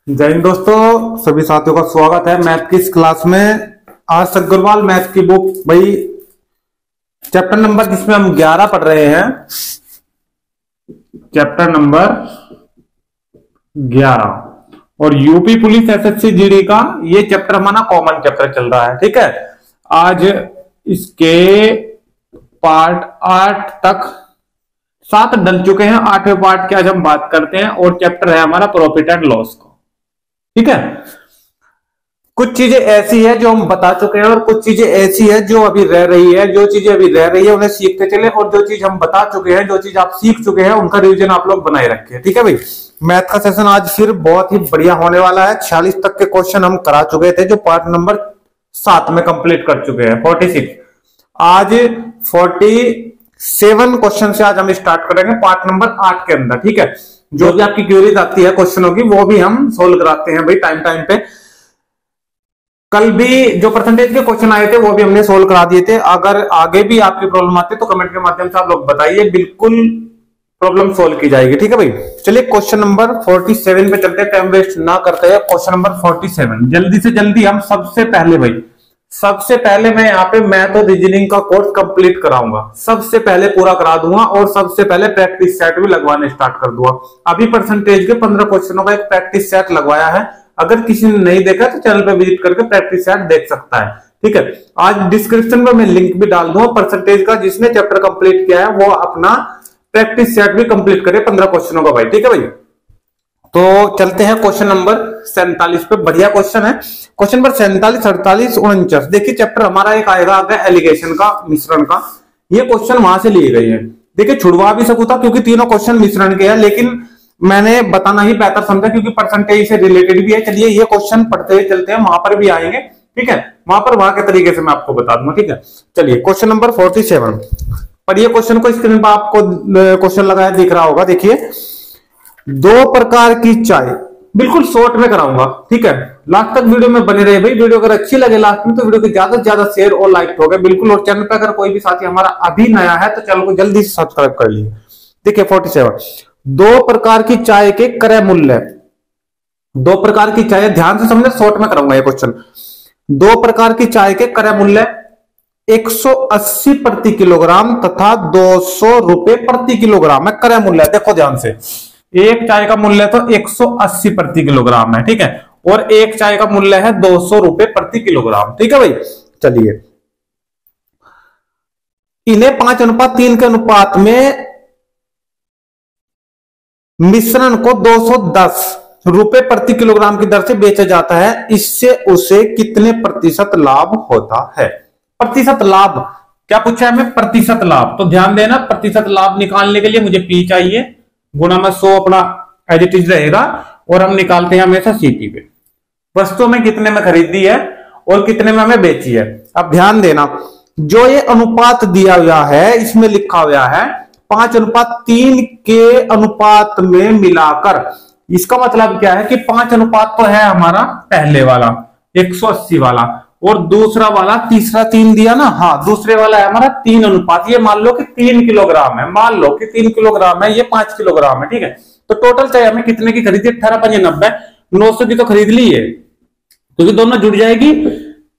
जय हिंद दोस्तों, सभी साथियों का स्वागत है मैथ की इस क्लास में। आज अग्रवाल मैथ की बुक भाई चैप्टर नंबर जिसमें हम 11 पढ़ रहे हैं, चैप्टर नंबर 11 और यूपी पुलिस एसएससी जीडी का ये चैप्टर हमारा कॉमन चैप्टर चल रहा है। ठीक है, आज इसके पार्ट 8 तक 7 डल चुके हैं। 8वें पार्ट की आज हम बात करते हैं और चैप्टर है हमारा प्रॉफिट एंड लॉस का। ठीक है, कुछ चीजें ऐसी है जो हम बता चुके हैं और कुछ चीजें ऐसी है जो अभी रह रही है। जो चीजें अभी रह रही है उन्हें सीखते चले और जो चीज हम बता चुके हैं, जो चीज आप सीख चुके हैं उनका रिवीजन आप लोग बनाए रखें। ठीक है भाई, मैथ का सेशन आज फिर बहुत ही बढ़िया होने वाला है। 46 तक के क्वेश्चन हम करा चुके थे जो पार्ट नंबर 7 में कंप्लीट कर चुके हैं। 46 आज 47 क्वेश्चन से आज हम स्टार्ट करेंगे पार्ट नंबर 8 के अंदर। ठीक है, जो भी आपकी क्वेरीज आती है क्वेश्चनों की वो भी हम सोल्व कराते हैं भाई टाइम टाइम पे। कल भी जो परसेंटेज के क्वेश्चन आए थे वो भी हमने सोल्व करा दिए थे। अगर आगे भी आपकी प्रॉब्लम आती है तो कमेंट के माध्यम से आप लोग बताइए, बिल्कुल प्रॉब्लम सोल्व की जाएगी। ठीक है भाई, चलिए क्वेश्चन नंबर 47 पे चलते हैं, टाइम वेस्ट ना करते हैं। क्वेश्चन नंबर 47 जल्दी से जल्दी हम सबसे पहले मैं यहाँ पे मैथ और रीजनिंग का कोर्स कंप्लीट कराऊंगा। सबसे पहले पूरा करा दूंगा और सबसे पहले प्रैक्टिस सेट भी लगवाने स्टार्ट कर दूंगा। अभी परसेंटेज के 15 क्वेश्चनों का एक प्रैक्टिस सेट लगवाया है। अगर किसी ने नहीं देखा तो चैनल पे विजिट करके प्रैक्टिस सेट देख सकता है। ठीक है, आज डिस्क्रिप्शन में मैं लिंक भी डाल दूंगा परसेंटेज का। जिसने चैप्टर कंप्लीट किया है वो अपना प्रैक्टिस सेट भी कंप्लीट करे 15 क्वेश्चनों का भाई। ठीक है भाई, तो चलते हैं क्वेश्चन नंबर 47 पे। बढ़िया क्वेश्चन है क्वेश्चन नंबर 47, 48, 49। देखिए चैप्टर हमारा एक आएगा आगे एलिगेशन का, मिश्रण का। ये क्वेश्चन वहां से लिए गए हैं। देखिए छुड़वा भी सकूं था क्योंकि तीनों क्वेश्चन मिश्रण के हैं, लेकिन मैंने बताना ही बेहतर समझा क्योंकि परसेंटेज से रिलेटेड भी है। चलिए ये क्वेश्चन पढ़ते हुए चलते हैं, वहां पर भी आएंगे। ठीक है, वहां के तरीके से मैं आपको बता दूंगा। ठीक है, चलिए क्वेश्चन नंबर 47 पढ़िए। क्वेश्चन को स्क्रीन पर आपको क्वेश्चन लगाया दिख रहा होगा। देखिए, 2 प्रकार की चाय, बिल्कुल शॉर्ट में कराऊंगा। ठीक है, लास्ट तक वीडियो में बने रहे भाई। वीडियो अगर अच्छी लगे लास्ट में तो वीडियो को ज्यादा से ज्यादा शेयर और लाइक हो गए बिल्कुल। और चैनल पर अगर कोई भी साथी हमारा अभी नया है तो चैनल को जल्दी से सब्सक्राइब कर लीजिए। देखिए 47, 2 प्रकार की चाय के क्रय मूल्य। 2 प्रकार की चाय, ध्यान से समझे, शॉर्ट में कराऊंगा ये क्वेश्चन। 2 प्रकार की चाय के क्रय मूल्य 180 प्रति किलोग्राम तथा 200 रुपए प्रति किलोग्राम है क्रय मूल्य। देखो ध्यान से, एक चाय का मूल्य तो 180 प्रति किलोग्राम है। ठीक है, और एक चाय का मूल्य है 200 रुपए प्रति किलोग्राम। ठीक है भाई, चलिए इन्हें 5:3 के अनुपात में मिश्रण को 210 रुपए प्रति किलोग्राम की दर से बेचा जाता है। इससे उसे कितने प्रतिशत लाभ होता है? प्रतिशत लाभ क्या पूछा है हमें? प्रतिशत लाभ। तो ध्यान देना, प्रतिशत लाभ निकालने के लिए मुझे पी चाहिए, गुणा में 100 अपना एज इट इज रहेगा और हम निकालते हैं हमेशा सीपी पे। वस्तु में कितने में खरीदी है और कितने में हमें बेची है। अब ध्यान देना, जो ये अनुपात दिया हुआ है इसमें लिखा हुआ है 5:3 के अनुपात में मिलाकर। इसका मतलब क्या है कि 5 अनुपात तो है हमारा पहले वाला 180 वाला, और दूसरा वाला तीसरा 3 दिया ना, हाँ दूसरे वाला है हमारा 3 अनुपात। ये मान लो कि 3 किलोग्राम है, मान लो कि 3 किलोग्राम है, ये 5 किलोग्राम है। ठीक है, तो टोटल चाहिए हमें कितने की खरीदी? 18×5 = 900 की तो खरीद ली है क्योंकि दोनों जुड़ जाएगी।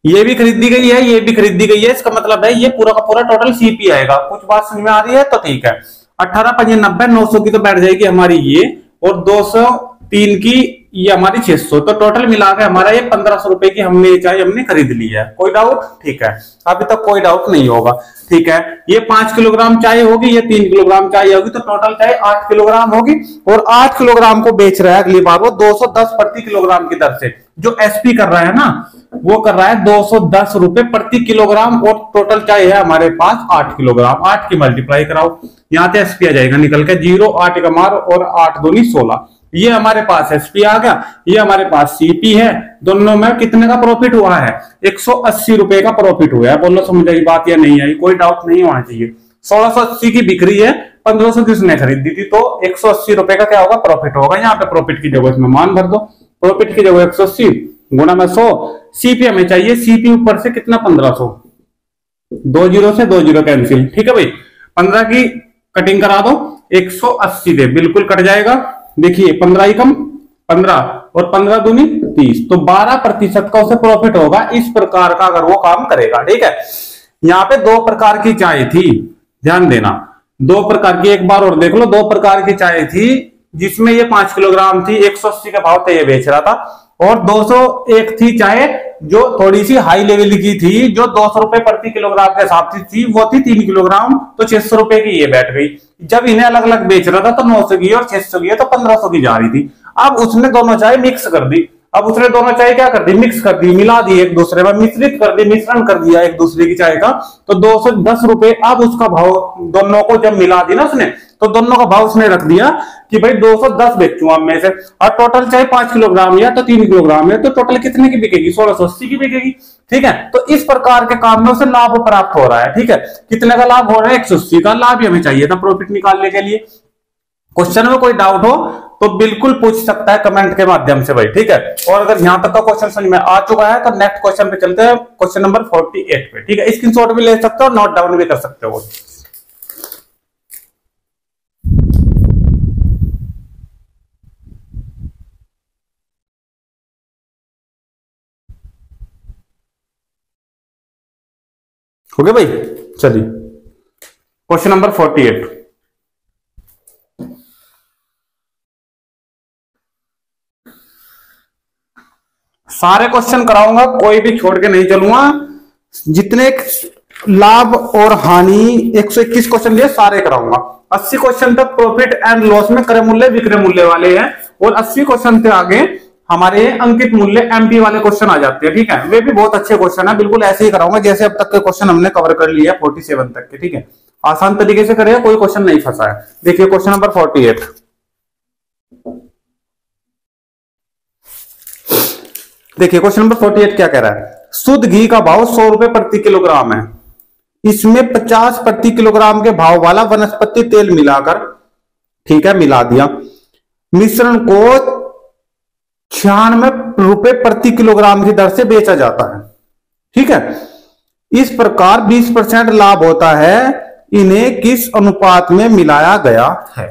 ये भी खरीदी गई है, ये भी खरीदी गई है। इसका मतलब है ये पूरा का पूरा टोटल सीपी आएगा। कुछ बात समझ में आ रही है तो ठीक है। 18×5 = 900 की तो बैठ जाएगी हमारी ये, और 203 की ये हमारी 600। तो टोटल मिला के हमारा ये 1500 रुपए की हमने खरीद ली है। कोई डाउट? ठीक है, अभी तक कोई डाउट नहीं होगा। ठीक है, ये 5 किलोग्राम चाय होगी, ये 3 किलोग्राम चाय होगी, तो टोटल चाय 8 किलोग्राम होगी। और 8 किलोग्राम को बेच रहा है अगली बार वो 210 प्रति किलोग्राम की दर से। जो एसपी कर रहा है ना वो कर रहा है 210 रुपए प्रति किलोग्राम, और टोटल चाय है हमारे पास 8 किलोग्राम। 8 की मल्टीप्लाई कराओ, यहां से एसपी आ जाएगा निकल के 0, 8 का मार और 8 दूनी 16। ये हमारे पास एसपी आ गया, ये हमारे पास सीपी है। दोनों में कितने का प्रॉफिट हुआ है? 180 रुपए का प्रॉफिट हुआ है। बोलो समझ आई बात या नहीं आई? कोई डाउट नहीं होना चाहिए। 1680 की बिक्री है, 1500 किसने खरीदी थी, तो 180 रुपए का क्या होगा? प्रॉफिट होगा। यहाँ पे प्रॉफिट की जगह इसमें मान भर दो, प्रॉफिट की जगह 180 गुणा में 100। सीपी हमें चाहिए, सीपी ऊपर से कितना? 1500, 2 0 से 2 0 कैंसिल। ठीक है भाई, 15 की कटिंग करा दो, 180 दे, बिल्कुल कट जाएगा। देखिए 15 ही कम 15 और 15 दूनी 30, तो 12% का उसे प्रॉफिट होगा इस प्रकार का अगर वो काम करेगा। ठीक है, यहाँ पे दो प्रकार की चाय थी, ध्यान देना, दो प्रकार की, एक बार और देख लो, दो प्रकार की चाय थी जिसमें ये 5 किलोग्राम थी, 180 का भाव पे ये बेच रहा था, और 201 थी चाय जो थोड़ी सी हाई लेवल की थी, जो 200 रुपए प्रति किलोग्राम के हिसाब से थी, वो थी 3 किलोग्राम, तो 600 रुपए की ये बैठ गई। जब इन्हें अलग अलग बेच रहा था तो 900 की और 600 की, तो 1500 की जा रही थी। अब उसने दोनों चाय मिक्स कर दी, अब उसने दोनों चाय क्या कर दी, मिक्स कर दी, मिला दी एक दूसरे में, मिश्रित कर दी, मिश्रण कर दिया एक दूसरे की चाय का, तो 210 रुपए। अब उसका भाव दोनों को जब मिला दी ना उसने, तो दोनों का भाव उसने रख दिया कि भाई 210 बेचूंगा में से, और टोटल चाहे 5 किलोग्राम या तो 3 किलोग्राम है, तो टोटल कितने की बिकेगी, 1680 की बिकेगी। ठीक है, तो इस प्रकार के काम में उसे लाभ प्राप्त हो रहा है। ठीक है, कितने का लाभ हो रहा है, 180 का लाभ ही हमें चाहिए था प्रॉफिट निकालने के लिए। क्वेश्चन में कोई डाउट हो तो बिल्कुल पूछ सकता है कमेंट के माध्यम से भाई। ठीक है, और अगर यहां तक का क्वेश्चन समझ में आ चुका है तो नेक्स्ट क्वेश्चन पे चलते हैं, क्वेश्चन नंबर 48 पे। ठीक है, स्क्रीनशॉट भी ले सकते हो, नोट डाउन भी कर सकते हो। हो गया भाई, चलिए क्वेश्चन नंबर 48। सारे क्वेश्चन कराऊंगा, कोई भी छोड़ के नहीं चलूंगा। जितने लाभ और हानि 121 क्वेश्चन दिए सारे कराऊंगा। 80 क्वेश्चन तक प्रॉफिट एंड लॉस में क्रय मूल्य विक्रय मूल्य वाले हैं, और 80 क्वेश्चन से आगे हमारे अंकित मूल्य एमपी वाले क्वेश्चन आ जाते हैं। ठीक है, वे भी बहुत अच्छे क्वेश्चन है, बिल्कुल ऐसे ही कराऊंगा जैसे अब तक के क्वेश्चन हमने कवर कर लिया 47 तक के। ठीक है, आसान तरीके से करेगा, कोई क्वेश्चन नहीं फंसा है। देखिए क्वेश्चन नंबर 48। देखिए क्वेश्चन नंबर 48 क्या कह रहा है, शुद्ध घी का भाव 100 रुपए प्रति किलोग्राम है, इसमें 50 प्रति किलोग्राम के भाव वाला वनस्पति तेल मिलाकर, ठीक है, मिला दिया, मिश्रण को 96 रुपए प्रति किलोग्राम की दर से बेचा जाता है। ठीक है, इस प्रकार 20% लाभ होता है, इन्हें किस अनुपात में मिलाया गया है।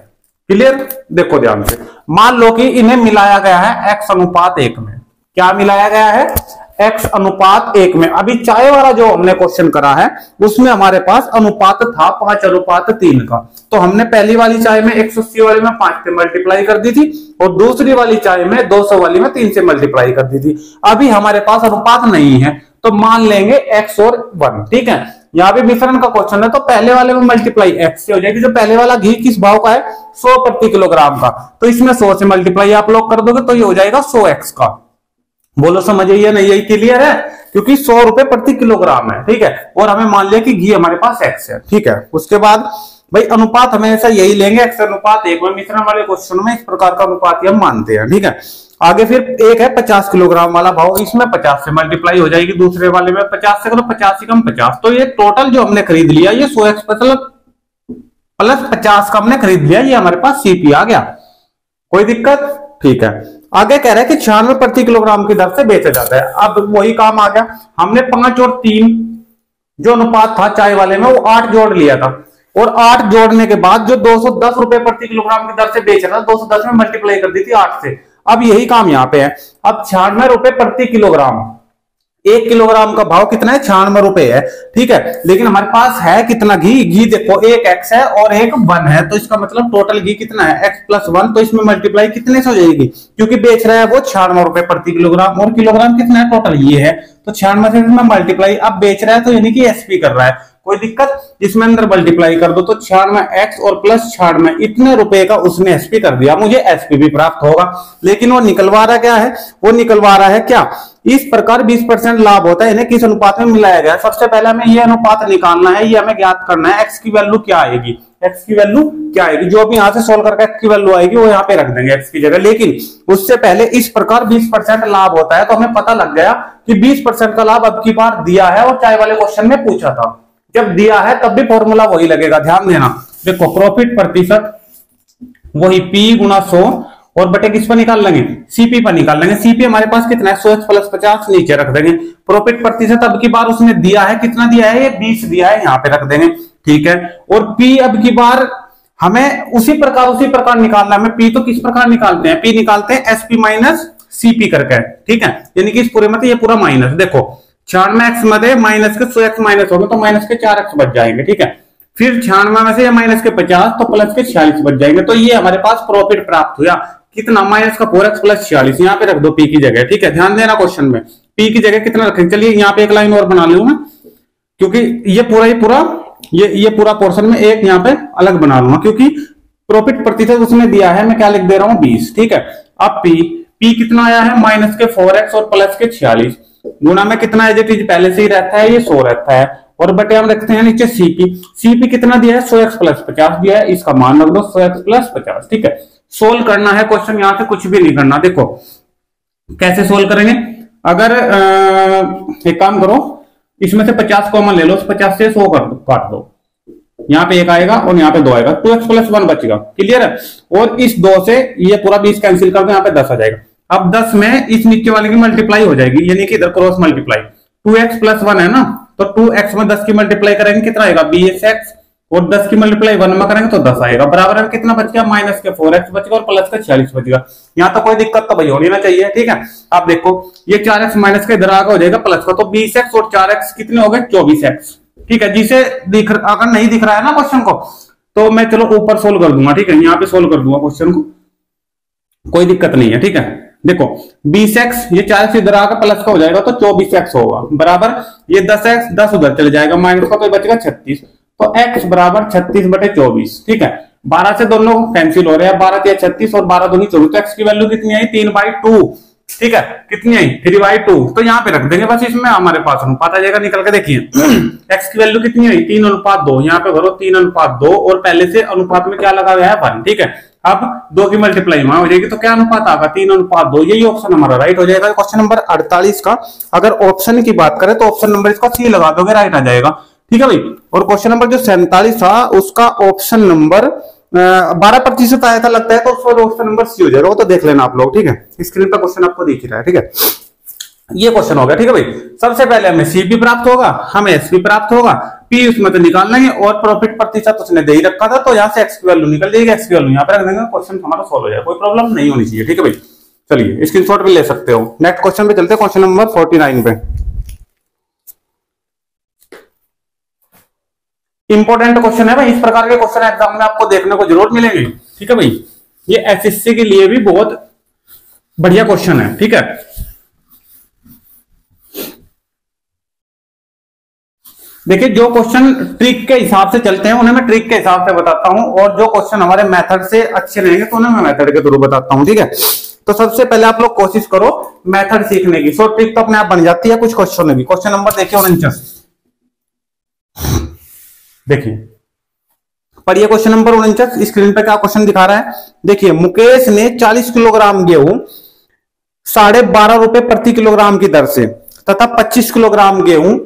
क्लियर, देखो ध्यान से, मान लो कि इन्हें मिलाया गया है x अनुपात 1 में। क्या मिलाया गया है, x अनुपात 1 में। अभी चाय वाला जो हमने क्वेश्चन करा है उसमें हमारे पास अनुपात था 5:3 का, तो हमने पहली वाली चाय में 180 वाली में 5 से मल्टीप्लाई कर दी थी, और दूसरी वाली चाय में 200 वाली में 3 से मल्टीप्लाई कर दी थी। अभी हमारे पास अनुपात नहीं है, तो मान लेंगे x और 1। ठीक है, यहाँ पे मिश्रण का क्वेश्चन है, तो पहले वाले में मल्टीप्लाई x से हो जाएगी। जो पहले वाला घी किस भाव का है, 100 प्रति किलोग्राम का, तो इसमें 100 से मल्टीप्लाई आप लोग कर दोगे तो ये हो जाएगा 100x का। बोलो समझिए या नहीं, यही क्लियर है, क्योंकि 100 रुपए प्रति किलोग्राम है। ठीक है, और हमें मान लिया कि घी हमारे पास x है। ठीक है, उसके बाद भाई अनुपात हमेशा यही लेंगे, x अनुपात 1 में। मिश्रण वाले क्वेश्चन में इस प्रकार का अनुपात ही हम मानते हैं। ठीक है, आगे फिर एक है 50 किलोग्राम वाला भाव, इसमें 50 से मल्टीप्लाई हो जाएगी, दूसरे वाले में 50 से करो, 50 से कम 50, तो ये टोटल जो हमने खरीद लिया ये 100x प्लस 50 का हमने खरीद लिया, ये हमारे पास सीपी आ गया। कोई दिक्कत, ठीक है। आगे कह रहा है कि 96 प्रति किलोग्राम की दर से बेचा जाता है। अब वही काम आ गया, हमने 5 और 3 जो अनुपात था चाय वाले में वो 8 जोड़ लिया था, और 8 जोड़ने के बाद जो 210 रुपए प्रति किलोग्राम की दर से बेच रहा था, 210 में मल्टीप्लाई कर दी थी 8 से। अब यही काम यहाँ पे है। अब 96 रुपए प्रति किलोग्राम, 1 किलोग्राम का भाव कितना है, 96 रुपए है। ठीक है, लेकिन हमारे पास है कितना घी, घी देखो एक x है और एक 1 है, तो इसका मतलब टोटल घी कितना है, x प्लस 1, तो इसमें मल्टीप्लाई कितने से हो जाएगी, क्योंकि बेच रहा है वो 96 रुपए प्रति किलोग्राम, और किलोग्राम कितना है टोटल ये है, तो 96 से इसमें मल्टीप्लाई, अब बेच रहा है तो यानी कि एसपी कर रहा है। कोई दिक्कत, इसमें अंदर मल्टीप्लाई कर दो, तो 96x और प्लस 96 इतने रुपए का उसने एसपी कर दिया, मुझे एसपी भी प्राप्त होगा। लेकिन वो निकलवा रहा क्या है, वो निकलवा रहा है क्या, इस प्रकार 20% लाभ होता है, इन्हें किस अनुपात में मिलाया गया है। सबसे पहले हमें ये अनुपात निकालना है, ये हमें ज्ञात करना है, एक्स की वैल्यू क्या आएगी, एक्स की वैल्यू क्या आएगी, जो भी यहां से सोल्व करके एक्स की वैल्यू आएगी वो यहाँ पे रख देंगे एक्स की जगह। लेकिन उससे पहले इस प्रकार 20% लाभ होता है, तो हमें पता लग गया कि 20% का लाभ अब की बार दिया है, और चाय वाले क्वेश्चन में पूछा था, जब दिया है तब भी फॉर्मूला वही लगेगा, ध्यान देना। देखो प्रॉफिट प्रतिशत वही P गुणा 100 और बटे किस पर निकाल लेंगे, सीपी पर निकाल लेंगे। सीपी हमारे पास कितना है, 100x प्लस 50, नीचे रख देंगे। प्रॉफिट प्रतिशत अब की बार उसने दिया है, कितना दिया है, ये 20 दिया है, यहाँ पे रख देंगे। ठीक है, और P अब की बार हमें उसी प्रकार निकालना है। हमें पी तो किस प्रकार निकालते हैं, पी निकालते हैं एसपी माइनस सीपी करके, ठीक है। यानी कि इस पूरे में ये पूरा माइनस, देखो 96 मध्ये माइनस के 100x माइनस होगा तो माइनस के 4x बच जाएंगे, ठीक है। फिर 96 में से माइनस के 50 तो प्लस के 46 बच जाएंगे। तो ये हमारे पास प्रॉफिट प्राप्त हुआ कितना, माइनस का 4x प्लस 46। यहाँ पे रख दो पी की जगह, ठीक है। ध्यान देना क्वेश्चन में पी की जगह कितना रखेंगे। चलिए यहाँ पे एक लाइन और बना लूंगा क्योंकि ये पूरा ही पूरा ये पूरा पोर्शन में एक यहाँ पे अलग बना लूंगा क्योंकि प्रॉफिट प्रतिशत उसने दिया है, मैं क्या लिख दे रहा हूँ 20, ठीक है। अब पी कितना आया है, माइनस के 4x और प्लस के 46 गुना में कितना है, जो पहले से ही रहता है ये 100 रहता है, और बटे हम रखते हैं नीचे सीपी कितना दिया है 100x प्लस 50 दिया है, इसका मान रख दो 100x प्लस 50, ठीक है। सोल्व करना है क्वेश्चन, यहां से कुछ भी नहीं करना। देखो कैसे सोल्व करेंगे, अगर एक काम करो इसमें से 50 कॉमन ले लो, 50 से 100 काट दो, यहाँ पे 1 आएगा और यहाँ पे 2 आएगा, 2x प्लस 1 बचेगा, क्लियर है। और इस 2 से ये पूरा 20 कैंसिल कर दो, यहाँ पे 10 आ जाएगा। अब 10 में इस नीचे वाले की मल्टीप्लाई हो जाएगी, यानी कि इधर क्रॉस मल्टीप्लाई, 2x प्लस 1 है ना, तो 2x में 10 की मल्टीप्लाई करेंगे कितना आएगा 20x, और 10 की मल्टीप्लाई 1 में करेंगे तो 10 आएगा, बराबर में कितना बच गया माइनस के 4x बचेगा और प्लस का 46 बचेगा। यहाँ तो कोई दिक्कत तो भाई होनी ना चाहिए, ठीक है। आप देखो ये 4x माइनस के इधर आगे हो जाएगा प्लस का, तो 20x और 4x कितने हो गए 24x, ठीक है। जिसे अगर नहीं दिख रहा है ना क्वेश्चन को तो मैं चलो ऊपर सोल्व कर दूंगा, ठीक है। यहाँ पे सोल्व कर दूंगा क्वेश्चन को, कोई दिक्कत नहीं है, ठीक है। देखो 20x ये 4x इधर आकर प्लस का हो जाएगा तो 24x होगा, बराबर ये 10x 10 उधर चले जाएगा माइनस का तो बचेगा 36, तो x बराबर 36 बटे 24, ठीक है। 12 से दोनों कैंसिल हो रहे हैं, 12 या 36 और 12 दूनी 24, तो x की वैल्यू कितनी आई 3/2, ठीक है। कितनी आई 3/2, तो यहाँ पे रख देंगे बस, इसमें हमारे पास अनुपात आ जाएगा, निकल के देखिए x की वैल्यू कितनी आई 3:2, यहाँ पे भरो 3:2 और पहले से अनुपात में क्या लगा हुआ है 1, ठीक है। अब 2 की मल्टीप्लाई वहां हो जाएगी तो क्या अनुपात आएगा 3:2, यही ऑप्शन हमारा राइट हो जाएगा। क्वेश्चन नंबर 48 का अगर ऑप्शन की बात करें तो ऑप्शन नंबर इसका सी लगा दोगे, राइट आ जाएगा, ठीक है भाई। और क्वेश्चन नंबर जो 47 था उसका ऑप्शन नंबर 12% आया था लगता है, तो उसका ऑप्शन नंबर सी हो जाएगा, वो तो देख लेना आप लोग, ठीक है। स्क्रीन पर क्वेश्चन आपको दिख रहा है, ठीक है। ये क्वेश्चन हो गया, ठीक है भाई। सबसे पहले हमें सीपी प्राप्त होगा, हमें एसपी प्राप्त होगा, पी उसमें तो निकालना है और प्रॉफिट प्रतिशत उसने दे ही रखा था तो यहाँ से एक्स की वैल्यू निकल जाएगी, एक्स की वैल्यू यहाँ पे रख देंगे, क्वेश्चन हमारा सॉल्व हो जाएगा, कोई प्रॉब्लम नहीं होनी चाहिए, ठीक है भाई। चलिए स्क्रीनशॉट भी ले सकते हो। नेक्स्ट क्वेश्चन पे चलते हैं, क्वेश्चन नंबर 49 पे। इंपॉर्टेंट क्वेश्चन है भाई, इस प्रकार के क्वेश्चन एग्जाम में आपको देखने को जरूर मिलेंगे, ठीक है भाई। ये एसएससी के लिए भी बहुत बढ़िया क्वेश्चन है, ठीक है। देखिए जो क्वेश्चन ट्रिक के हिसाब से चलते हैं उन्हें मैं ट्रिक के हिसाब से बताता हूं, और जो क्वेश्चन हमारे मेथड से अच्छे रहेंगे तो उन्हें मैं मेथड के थ्रू बताता हूं, ठीक है। तो सबसे पहले आप लोग कोशिश करो मेथड सीखने की, सो ट्रिक तो अपने आप बन जाती है कुछ क्वेश्चन में भी। क्वेश्चन नंबर देखिए 49, देखिए पढ़िए क्वेश्चन नंबर 49। स्क्रीन पे क्या क्वेश्चन दिखा रहा है, देखिए मुकेश ने 40 किलोग्राम गेहूं 12.5 रुपए प्रति किलोग्राम की दर से तथा 25 किलोग्राम गेहूं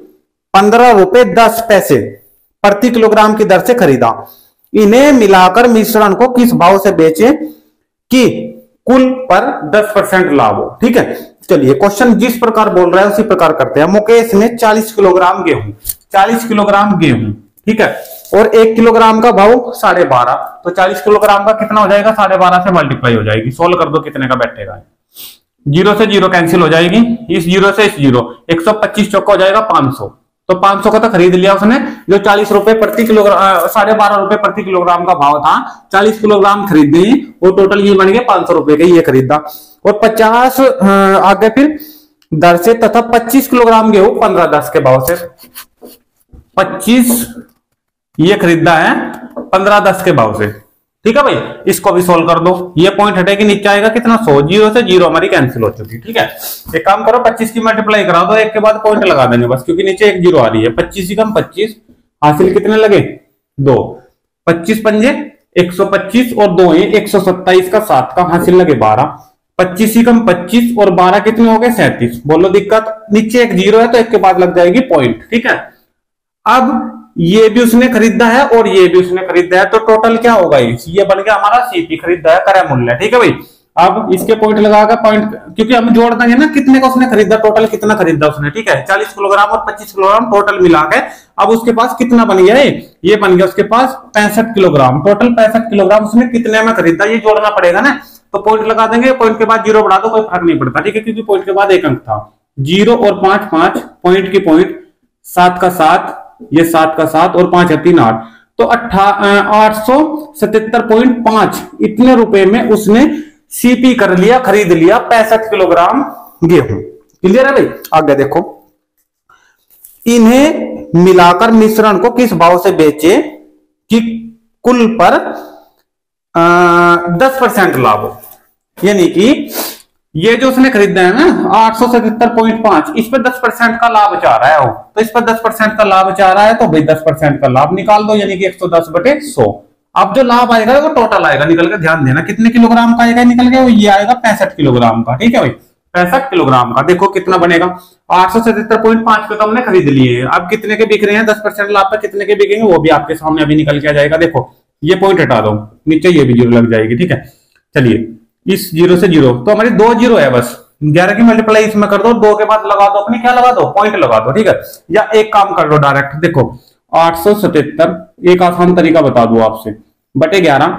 15 रुपए 10 पैसे प्रति किलोग्राम की दर से खरीदा। इन्हें मिलाकर मिश्रण को किस भाव से बेचे कि कुल पर 10% लाभ हो, ठीक है। चलिए क्वेश्चन जिस प्रकार बोल रहा है उसी प्रकार करते हैं। मुकेश ने 40 किलोग्राम गेहूं, 40 किलोग्राम गेहूं, ठीक है, और 1 किलोग्राम का भाव 12.5, तो 40 किलोग्राम का कितना हो जाएगा 12.5 से मल्टीप्लाई हो जाएगी। सोल्व कर दो कितने का बैठेगा, 0 से 0 कैंसिल हो जाएगी, इस 0 से इस 0, 125 चौका हो जाएगा 500, तो 500 का तो खरीद लिया उसने। जो 40 रुपए प्रति किलोग्राम 12.5 रुपए प्रति किलोग्राम का भाव था, 40 किलोग्राम खरीदे वो टोटल ये बन गया 500 रुपए के, ये खरीदा। और 50 आगे फिर दर से तथा 25 किलोग्राम गेहूं 15.10 के भाव से, 25 ये खरीदा है 15.10 के भाव से, ठीक है भाई। इसको भी सोल्व कर दो, ये पॉइंट हटेगी नीचे आएगा कितना 100, 0 से 0 हमारी कैंसिल हो चुकी, ठीक है। एक काम करो 25 की मल्टीप्लाई करा दो, एक के बाद पॉइंट लगा देंगे बस, क्योंकि नीचे एक 0 आ रही है। 25 कम 25 हासिल कितने लगे 2, 25 पंजे 125 और 2 127 का 7 का हासिल लगे 12, 25 कम 25 और 12 कितने हो गए 37। बोलो दिक्कत, नीचे एक 0 है तो एक के बाद लग जाएगी पॉइंट, ठीक है। अब ये भी उसने खरीदा है और ये भी उसने खरीदा है, तो टोटल क्या होगा ये बन गया हमारा सीपी खरीदा है क्रय मूल्य, ठीक है भाई। अब इसके पॉइंट लगाकर पॉइंट, क्योंकि हम जोड़ देंगे ना कितने का उसने खरीदा, टोटल कितना खरीदा उसने, ठीक है 40 किलोग्राम और 25 किलोग्राम टोटल मिला के अब उसके पास कितना बन गया है, ये बन गया उसके पास 65 किलोग्राम, टोटल 65 किलोग्राम उसने कितने में खरीदा, ये जोड़ना पड़ेगा ना। तो पॉइंट लगा देंगे, पॉइंट के बाद जीरो बढ़ा दो, कोई फर्क नहीं पड़ता, ठीक है, क्योंकि पॉइंट के बाद एक अंक था। 0 और 5 5, पॉइंट की पॉइंट, 7 का 7, ये 7 का 7 और 5 है 3 8, तो 877.5 इतने रुपए में उसने सीपी कर लिया, खरीद लिया 65 किलोग्राम गेहूं। क्लियर है भाई। आगे देखो, इन्हें मिलाकर मिश्रण को किस भाव से बेचे कि कुल पर 10% लाभ हो, यानी कि ये जो उसने खरीदा है ना 877.5, इस पर 10% का लाभ चाह रहा है वो, तो इस पर 10% का लाभ चाह रहा है, तो भाई 10% का लाभ निकाल दो, यानी कि 110/100। अब जो लाभ आएगा वो टोटल आएगा निकल के, ध्यान देना कितने किलोग्राम का आएगा निकल के, वो ये आएगा 65 किलोग्राम का, ठीक है भाई 65 किलोग्राम का। देखो कितना बनेगा, 877.5 पे तो हमने खरीद लिए, अब कितने के बिक रहे हैं, 10% लाभ पे कितने के बिकेंगे वो भी आपके सामने अभी निकल के आ जाएगा। देखो ये पॉइंट हटा दो, नीचे ये भी जीरो लग जाएगी, ठीक है। चलिए इस 0 से 0 तो हमारी 2 जीरो है बस, 11 की मल्टीप्लाई इसमें कर दो, 2 के बाद लगा दो अपनी क्या लगा दो, पॉइंट लगा दो, ठीक है। या एक काम कर लो डायरेक्ट, देखो 877, एक आसान तरीका बता दू आपसे, बटे 11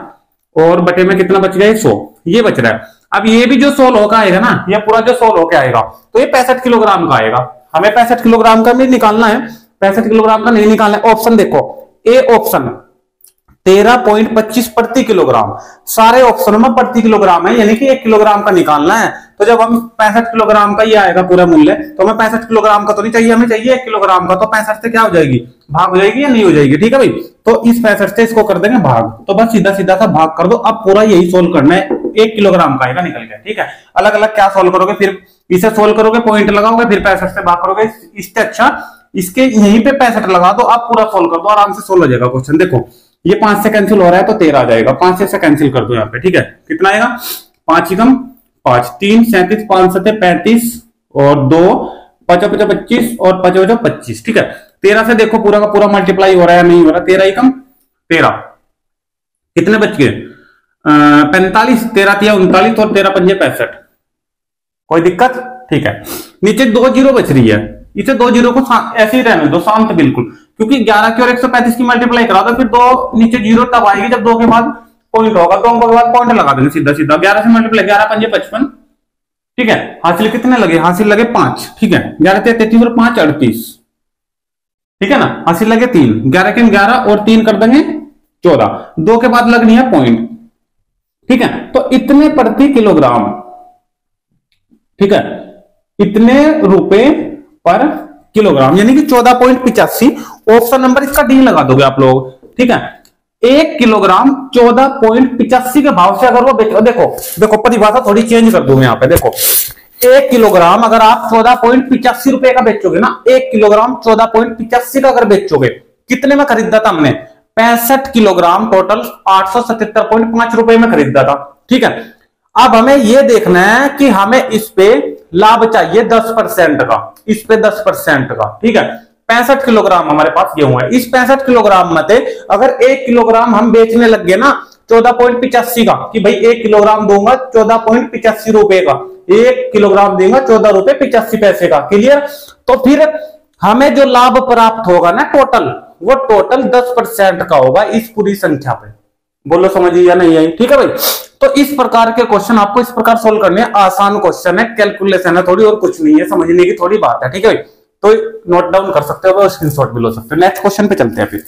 और बटे में कितना बच गया 100, ये बच रहा है। अब ये भी जो 100 का आएगा ना, ये पूरा जो 100 के आएगा तो ये 65 किलोग्राम का आएगा, हमें 65 किलोग्राम का भी निकालना है, 65 किलोग्राम का नहीं निकालना है। ऑप्शन देखो, ए ऑप्शन 13.25 प्रति किलोग्राम, सारे ऑप्शनों में प्रति किलोग्राम है, यानी कि 1 किलोग्राम का निकालना है। तो जब हम 65 किलोग्राम का ये आएगा पूरा मूल्य, तो हमें 65 किलोग्राम का तो नहीं चाहिए, हमें चाहिए 1 किलोग्राम का, तो 65 से क्या हो जाएगी, भाग हो जाएगी या नहीं हो जाएगी, ठीक है भाई। तो इस 65 से इसको कर देंगे भाग, तो बस सीधा सीधा सा भाग कर दो। अब पूरा यही सोल्व करना है, 1 किलोग्राम का आएगा निकल के, ठीक है। अलग अलग क्या सोल्व करोगे, फिर इसे सोल्व करोगे, पॉइंट लगाओगे, फिर 65 से भाग करोगे, इससे अच्छा इसके यहीं पे 65 लगा दो, आप पूरा सोल्व कर दो, आराम से सोल्व हो जाएगा क्वेश्चन। देखो ये 5 से कैंसिल हो रहा है तो 13 आ जाएगा, 5 से कैंसिल कर दो यहाँ पे, ठीक है। कितना आएगा, 5 एकम 5, 3 37, 5 7 35 और 2 5 5 25 और 5 5 25, ठीक है। 13 से देखो पूरा का पूरा मल्टीप्लाई हो रहा है नहीं हो रहा, 13 एकम 13, कितने बच गए 45, 13 3 39 और 13 5 65, कोई दिक्कत, ठीक है। नीचे 2 जीरो बच रही है, इसे 2 जीरो को ऐसे ही रहने दो शांत बिल्कुल, क्योंकि 11 की और 135 की मल्टीप्लाई करा दो, फिर 2 नीचे जीरो तब आएगी जब 2 के बाद पॉइंट होगा, 2 के बाद पॉइंट लगा देंगे सीधा सीधा, 11 से मल्टीप्लाई 11 5 55, ठीक है। हासिल कितने लगे, हासिल लगे 5, ठीक है। 11 33 और 5 38, ठीक है ना, हासिल लगे 3, 11 के 11 और 3 कर देंगे 14, 2 के बाद लगनी है पॉइंट, ठीक है। तो इतने प्रति किलोग्राम, ठीक है, इतने रुपए पर किलोग्राम, यानी कि 14.85, ऑप्शन नंबर इसका डी लगा दोगे आप लोग, ठीक है। 1 किलोग्राम 14.85 के भाव से अगर वो बेचो, देखो देखो परिभाषा थोड़ी चेंज कर दूं यहाँ पे, देखो 1 किलोग्राम अगर आप 14.85 रुपए का बेचोगे ना, 1 किलोग्राम 14.85 का अगर बेचोगे, कितने में खरीदा था हमने, 65 किलोग्राम टोटल 877.5 रुपए में खरीदा था, ठीक है। अब हमें यह देखना है कि हमें इस पे लाभ चाहिए 10% का, इस पे 10% का, ठीक है। 65 किलोग्राम हमारे पास गेहूं है, इस 65 किलोग्राम में से अगर 1 किलोग्राम हम बेचने लग गए ना 14.85 का, कि भाई 1 किलोग्राम दूंगा 14.85 रुपए का, 1 किलोग्राम देगा 14 रुपए 85 पैसे का, क्लियर। तो फिर हमें जो लाभ प्राप्त होगा ना टोटल, वो टोटल 10% का होगा इस पूरी संख्या पे, बोलो समझिए या नहीं आई, ठीक है भाई। तो इस प्रकार के क्वेश्चन आपको इस प्रकार सोल्व करने हैं, आसान क्वेश्चन है, कैलकुलेशन है थोड़ी और कुछ नहीं है, समझने की थोड़ी बात है, ठीक है भाई। तो नोट डाउन कर सकते हो, स्क्रीनशॉट भी लो सकते हो। नेक्स्ट क्वेश्चन पे चलते हैं, फिर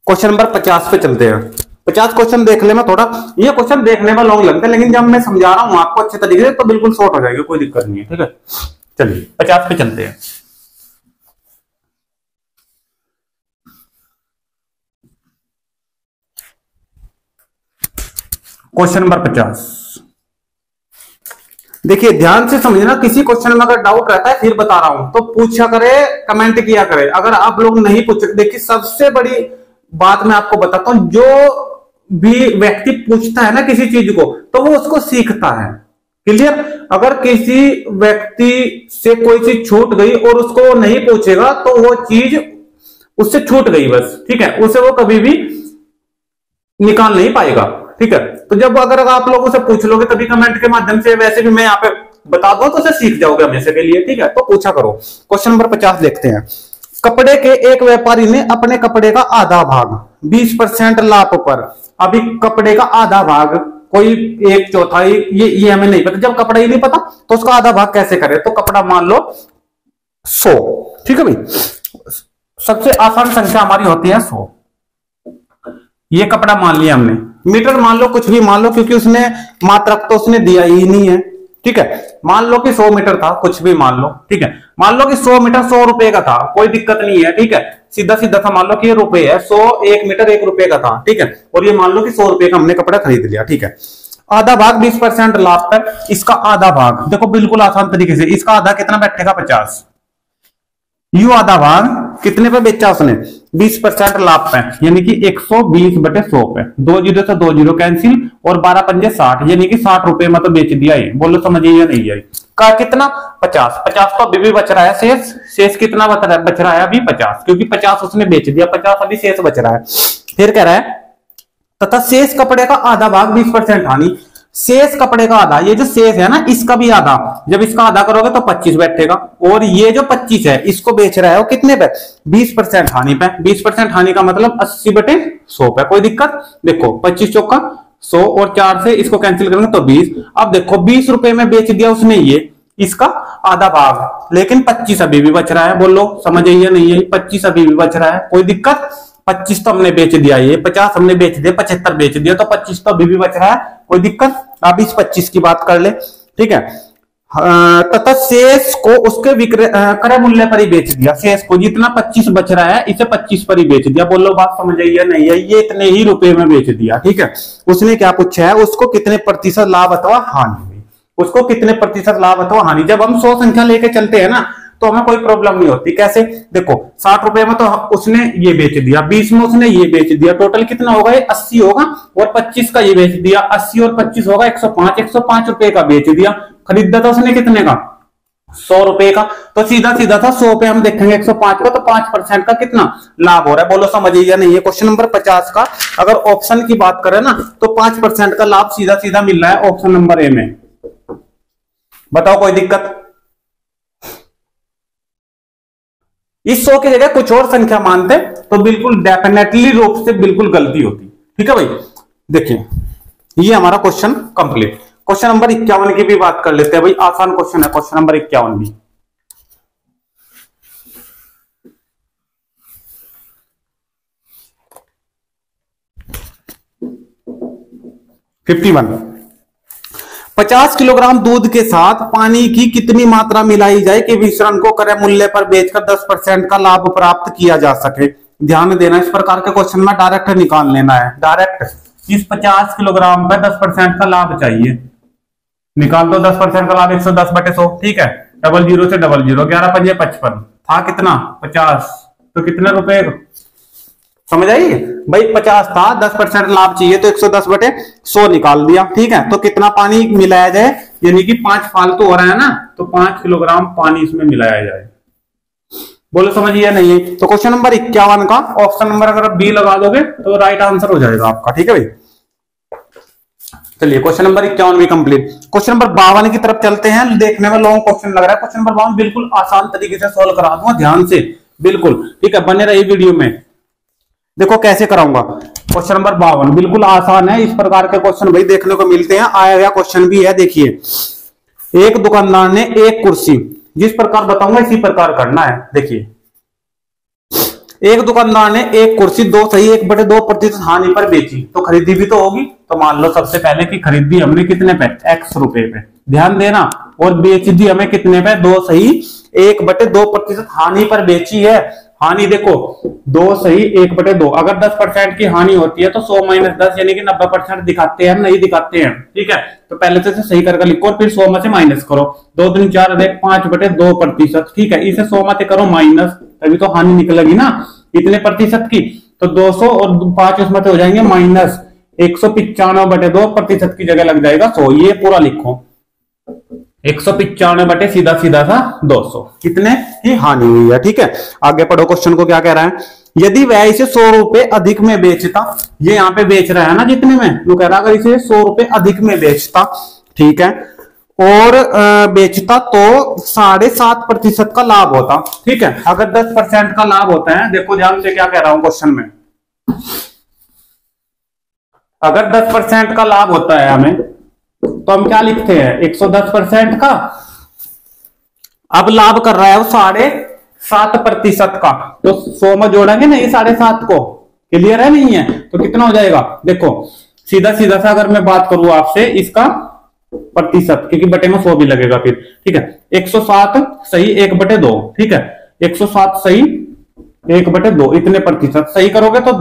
क्वेश्चन नंबर 50 पे चलते हैं। 50 क्वेश्चन देख ले, मैं थोड़ा ये क्वेश्चन देखने में लॉन्ग लगता है, लेकिन जब मैं समझा रहा हूं आपको अच्छे तरीके से तो बिल्कुल शॉर्ट हो जाएगी, कोई दिक्कत नहीं है, ठीक है। चलिए 50 पे चलते हैं। क्वेश्चन नंबर 50, देखिए ध्यान से समझना, किसी क्वेश्चन में अगर डाउट रहता है फिर बता रहा हूं तो पूछा करे, कमेंट किया करे। अगर आप लोग नहीं पूछे, देखिए सबसे बड़ी बात मैं आपको बताता हूं, जो भी व्यक्ति पूछता है ना किसी चीज को, तो वो उसको सीखता है, क्लियर। अगर किसी व्यक्ति से कोई चीज छूट गई और उसको नहीं पूछेगा तो वो चीज उससे छूट गई बस, ठीक है, उसे वो कभी भी निकाल नहीं पाएगा। ठीक है। तो जब अगर आप लोगों से पूछ लोगे तभी कमेंट के माध्यम से, वैसे भी मैं यहाँ पे बता दूं तो उसे सीख जाओगे हमेशा के लिए, ठीक है। तो पूछा करो। क्वेश्चन नंबर 50 देखते हैं। कपड़े के एक व्यापारी ने अपने कपड़े का आधा भाग 20% लाभ पर, अभी कपड़े का आधा भाग कोई एक चौथाई, ये हमें नहीं पता। जब कपड़ा ही नहीं पता तो उसका आधा भाग कैसे करे? तो कपड़ा मान लो 100, ठीक है भाई। सबसे आसान संख्या हमारी होती है 100। ये कपड़ा मान लिया हमने, मीटर मान लो, कुछ भी मान लो, क्योंकि उसने मात्रक तो उसने दिया ही नहीं है, ठीक है। मान लो कि 100 मीटर था, कुछ भी मान लो, ठीक है। मान लो कि 100 मीटर 100 रुपए का था, कोई दिक्कत नहीं है, ठीक है। सीधा सीधा था, मान लो कि ये रुपए है, 100 1 मीटर 1 रुपए का था, ठीक है। और ये मान लो कि 100 रुपए का हमने कपड़ा खरीद लिया, ठीक है। आधा भाग 20% लाभ पर, इसका आधा भाग देखो बिल्कुल आसान तरीके से, इसका आधा कितना बैठेगा? 50। यू आधा भाग कितने पे बेचा उसने? 20% लाभ पे, यानी कि 120/100 पे। 2 जीरो से 2 जीरो कैंसिल, और 12 पंजे 60, यानी कि 60 रुपए में तो बेच दिया ये। बोलो समझिए या नहीं आई? का कितना? 50। 50 तो अभी भी बच रहा है शेष। शेष कितना बच रहा है अभी? 50, क्योंकि 50 उसने बेच दिया, 50 अभी शेष बच रहा है। फिर कह रहा है तथा शेष कपड़े का आधा भाग 20% हानि। शेष कपड़े का आधा, ये जो शेष है ना, इसका भी आधा, जब इसका आधा करोगे तो 25 बैठेगा। और ये जो 25 है इसको बेच रहा है वो कितने पे? 20% हानि पे। 20% हानि का मतलब 80/100 पे। कोई दिक्कत? देखो 25 चौका 100, और 4 से इसको कैंसिल करेंगे तो 20। अब देखो 20 रुपए में बेच दिया उसने ये, इसका आधा भाग, लेकिन 25 अभी भी बच रहा है। बोलो समझ आई या नहीं आई? 25 अभी भी बच रहा है। कोई दिक्कत? 25 तो हमने बेच दिया, ये 50 हमने बेच दिया, 75 बेच दिया, तो 25 तो अभी भी बच रहा है। कोई दिक्कत? अब इस 25 की बात कर ले, ठीक है। तथा शेष को उसके क्रय मूल्य पर ही बेच दिया। शेष को जितना 25 बच रहा है इसे 25 पर ही बेच दिया। बोलो बात समझ आई या नहीं है? ये इतने ही रुपए में बेच दिया, ठीक है। उसने क्या पूछा है? उसको कितने प्रतिशत लाभ अथवा हानि हुई, उसको कितने प्रतिशत लाभ अथवा हानि। जब हम 100 संख्या लेके चलते हैं ना तो हमें कोई प्रॉब्लम नहीं होती। कैसे? देखो 60 रुपए में तो उसने ये बेच दिया, 20 में उसने ये बेच दिया, टोटल कितना होगा? ये 80 होगा, और 25 का ये बेच दिया, 80 और 25 होगा 105। 105 रुपए का बेच दिया। खरीदा था उसने कितने का? 100 रुपए का। तो सीधा सीधा था 100 पे हम देखेंगे 105 का, तो 5% का कितना लाभ हो रहा है? बोलो समझिए या नहीं है? क्वेश्चन नंबर 50 का अगर ऑप्शन की बात करें ना तो 5% का लाभ सीधा सीधा मिल रहा है ऑप्शन नंबर ए में। बताओ कोई दिक्कत? इस 100 की जगह कुछ और संख्या मानते तो बिल्कुल डेफिनेटली रूप से बिल्कुल गलती होती, ठीक है भाई। देखिए ये हमारा क्वेश्चन कंप्लीट। क्वेश्चन नंबर 51 की भी बात कर लेते हैं भाई, आसान क्वेश्चन है क्वेश्चन नंबर 51 भी। (51) 50 किलोग्राम दूध के साथ पानी की कितनी मात्रा मिलाई जाए कि मिश्रण को क्रय मूल्य पर बेचकर 10% का लाभ प्राप्त किया जा सके? ध्यान देना, इस प्रकार के क्वेश्चन में डायरेक्ट निकाल लेना है। डायरेक्ट इस 50 किलोग्राम पर 10% का लाभ चाहिए, निकाल दो 10% का लाभ 110/100, ठीक है। 00 से 00, 11 पंजे 55, था कितना? 50, तो कितने रुपए? समझ आई भाई? 50 था, 10% लाभ चाहिए तो 110/100 निकाल दिया, ठीक है। तो कितना पानी मिलाया जाए, यानी कि 5 फालतू हो रहा है ना, तो 5 किलोग्राम पानी इसमें मिलाया जाए। बोलो समझिए या नहीं? तो क्वेश्चन नंबर 51 का ऑप्शन नंबर अगर बी लगा दोगे तो राइट आंसर हो जाएगा आपका, ठीक है भाई। चलिए क्वेश्चन नंबर 51 भी कंप्लीट। क्वेश्चन नंबर 52 की तरफ चलते हैं। देखने में लॉन्ग क्वेश्चन लग रहा है। क्वेश्चन नंबर 52 बिल्कुल आसान तरीके से सॉल्व करा दूंगा, ध्यान से बिल्कुल, ठीक है। बने रहिए वीडियो में। देखो कैसे कराऊंगा। क्वेश्चन नंबर 52 बिल्कुल आसान है। इस प्रकार के क्वेश्चन भाई देखने को मिलते हैं, आया गया क्वेश्चन भी है। देखिए एक दुकानदार ने एक कुर्सी, जिस प्रकार बताऊंगा इसी प्रकार करना है। देखिए एक दुकानदार ने एक कुर्सी 2.1/2% हानि पर बेची, तो खरीदी भी तो होगी। तो मान लो सबसे पहले की खरीदी हमने कितने पे? x रुपए पे, ध्यान देना। और बेच दी हमें कितने पे? 2.1/2% हानि पर बेची है। हानि देखो 2.1/2, अगर 10% की हानि होती है तो 100 - 10 यानी कि 90% दिखाते हैं, नहीं दिखाते हैं, ठीक है। तो पहले से सही करके लिखो और फिर 100 में से माइनस करो। 2 3 4 5/2%, ठीक है। इसे 100 में से करो माइनस, तभी तो हानि निकलेगी ना, इतने प्रतिशत की। तो 200 और 5 उसमें से हो जाएंगे माइनस 195/2% की जगह लग जाएगा 100। ये पूरा लिखो 195 सीधा सीधा था 200, कितने की हानि हुई है, ठीक है। आगे पढ़ो क्वेश्चन को क्या कह रहा है। यदि वह इसे 100 रुपए अधिक में बेचता, ये यहाँ पे बेच रहा है ना जितने में, वो कह रहा अगर इसे 100 रुपए अधिक में बेचता, ठीक है, और बेचता तो 7.5% का लाभ होता, ठीक है। अगर 10% का लाभ होता है, देखो ध्यान से क्या कह रहा हूं क्वेश्चन में, अगर 10% का लाभ होता है हमें, तो हम क्या लिखते हैं 110% का। अब लाभ कर रहा है वो 7.5% का, तो 100 में जोड़ेंगे ना ये 7.5 को, क्लियर है नहीं है, तो कितना हो जाएगा, देखो सीधा सीधा सा अगर मैं बात करूं आपसे इसका प्रतिशत, क्योंकि बटे में 100 भी लगेगा फिर, ठीक है। 107 सही 1/2, ठीक है, 107 सही 1/2, इतने प्रतिशत सही करोगे तो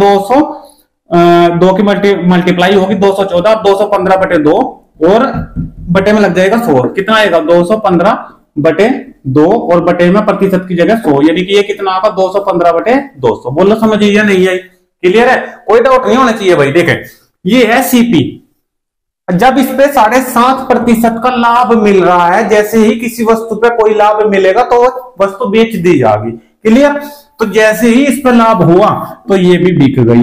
2 की मल्टीप्लाई होगी 214, 215/2 और बटे में लग जाएगा 100, कितना आएगा 215/2 और बटे में प्रतिशत की जगह 100, यानी कि ये कितना आएगा 215/200। बोलो समझिए या नहीं आई, क्लियर है, कोई डाउट नहीं होना चाहिए भाई। देखें ये है सीपी, जब इस पे 7.5% का लाभ मिल रहा है, जैसे ही किसी वस्तु पे कोई लाभ मिलेगा तो वस्तु बेच दी जाएगी, क्लियर। तो जैसे ही इस पे लाभ हुआ तो ये भी बिक गई,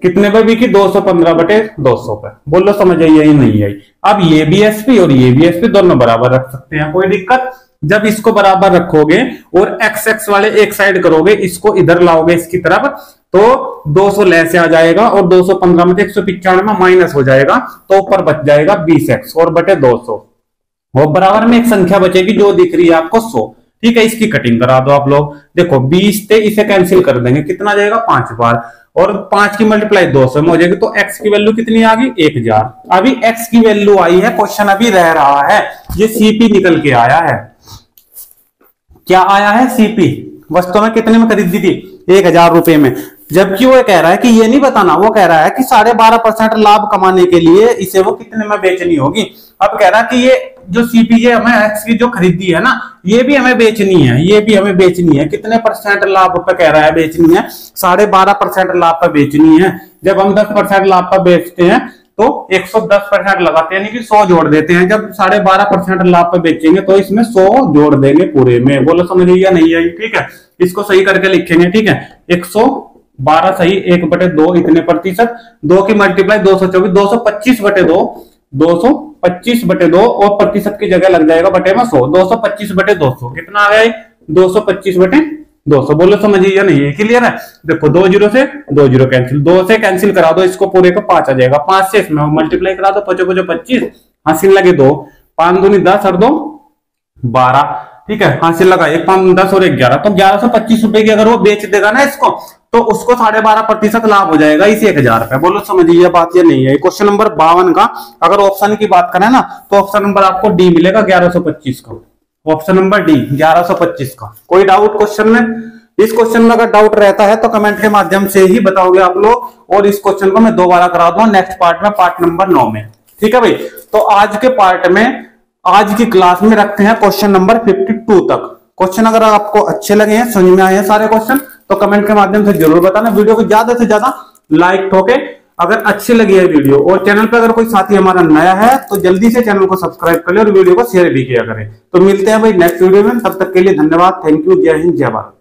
कितने पे बिकी 215/200 पे। बोलो समझ आई या नहीं आई। अब ये भी एसपी और ये भी एसपी दोनों बराबर रख सकते हैं, कोई दिक्कत। जब इसको बराबर रखोगे और एक्स एक्स वाले एक साइड करोगे, इसको इधर लाओगे इसकी तरफ, तो 200 लेस आ जाएगा और 215 में 195 माइनस हो जाएगा, तो ऊपर बच जाएगा 20x और बटे 200, और बराबर में एक संख्या बचेगी जो दिख रही है आपको 100, ठीक है। इसकी कटिंग करा दो आप लोग, देखो 20 से इसे कैंसिल कर देंगे, कितना जाएगा 5 बार, और 5 की मल्टीप्लाई 200 में हो जाएगी, तो x की वैल्यू कितनी आ गई 1000। अभी x की वैल्यू आई है, क्वेश्चन अभी रह रहा है, ये सीपी निकल के आया है, क्या आया है सीपी, वस्तु में कितने में खरीदी थी 1000 रुपए में। जबकि वो कह रहा है कि ये नहीं बताना, वो कह रहा है कि 12.5% लाभ कमाने के लिए इसे वो कितने में बेचनी होगी। अब कह रहा है कि ये जो सीपी है हमें एक्स की जो खरीदी है ना, ये भी हमें बेचनी है, ये भी हमें बेचनी है, कितने परसेंट लाभ पे कह रहा है बेचनी है, 12.5% लाभ पे बेचनी है। जब हम 10% लाभ पे बेचते हैं तो 110% लगाते हैं, यानी कि 100 जोड़ देते हैं। जब 12.5% लाभ पे बेचेंगे तो इसमें 100 जोड़ देंगे पूरे में। बोलो समझ या नहीं आई, ठीक है। इसको सही करके लिखेंगे, ठीक है। 112 सही 1/2 इतने प्रतिशत, 2 की मल्टीप्लाई 224, 225/2, 225/2 और प्रतिशत की जगह लग जाएगा बटे में 100, 225/200 कितना आ गया 225/200। बोलो समझिए या नहीं है, क्लियर है। देखो 2 0 से 2 0 कैंसिल, 2 से कैंसिल करा दो, इसको पूरे का 5 आ जाएगा, 5 से इसमें मल्टीप्लाई करा दो, 5 5 25, हासिल लगे 2, 5 दूनी 10 और 2 12, ठीक है। हासिल लगा 1 5 10 और 11, तो 1125 रुपए की अगर वो बेच देगा ना इसको, तो उसको 12.5% लाभ हो जाएगा इस 1000 पे। बोलो समझिए बात या नहीं है। क्वेश्चन नंबर 52 का अगर ऑप्शन की बात करें ना, तो ऑप्शन नंबर आपको डी मिलेगा 1125 का, ऑप्शन नंबर डी 1125 का। कोई डाउट क्वेश्चन में? इस क्वेश्चन में अगर डाउट रहता है तो कमेंट के माध्यम से ही बताओगे आप लोग, और इस क्वेश्चन को मैं दोबारा करा दूंगा नेक्स्ट पार्ट में, पार्ट नंबर 9 में, ठीक है भाई। तो आज के पार्ट में, आज की क्लास में रखते हैं क्वेश्चन नंबर 52 तक। क्वेश्चन अगर आपको अच्छे लगे हैं, समझ में आए हैं सारे क्वेश्चन, तो कमेंट के माध्यम से जरूर बताना। वीडियो को ज्यादा से ज्यादा लाइक ठोके अगर अच्छी लगी है वीडियो, और चैनल पर अगर कोई साथी हमारा नया है तो जल्दी से चैनल को सब्सक्राइब कर ले और वीडियो को शेयर भी किया करें। तो मिलते हैं भाई नेक्स्ट वीडियो में, तब तक के लिए धन्यवाद, थैंक यू, जय हिंद, जय भारत।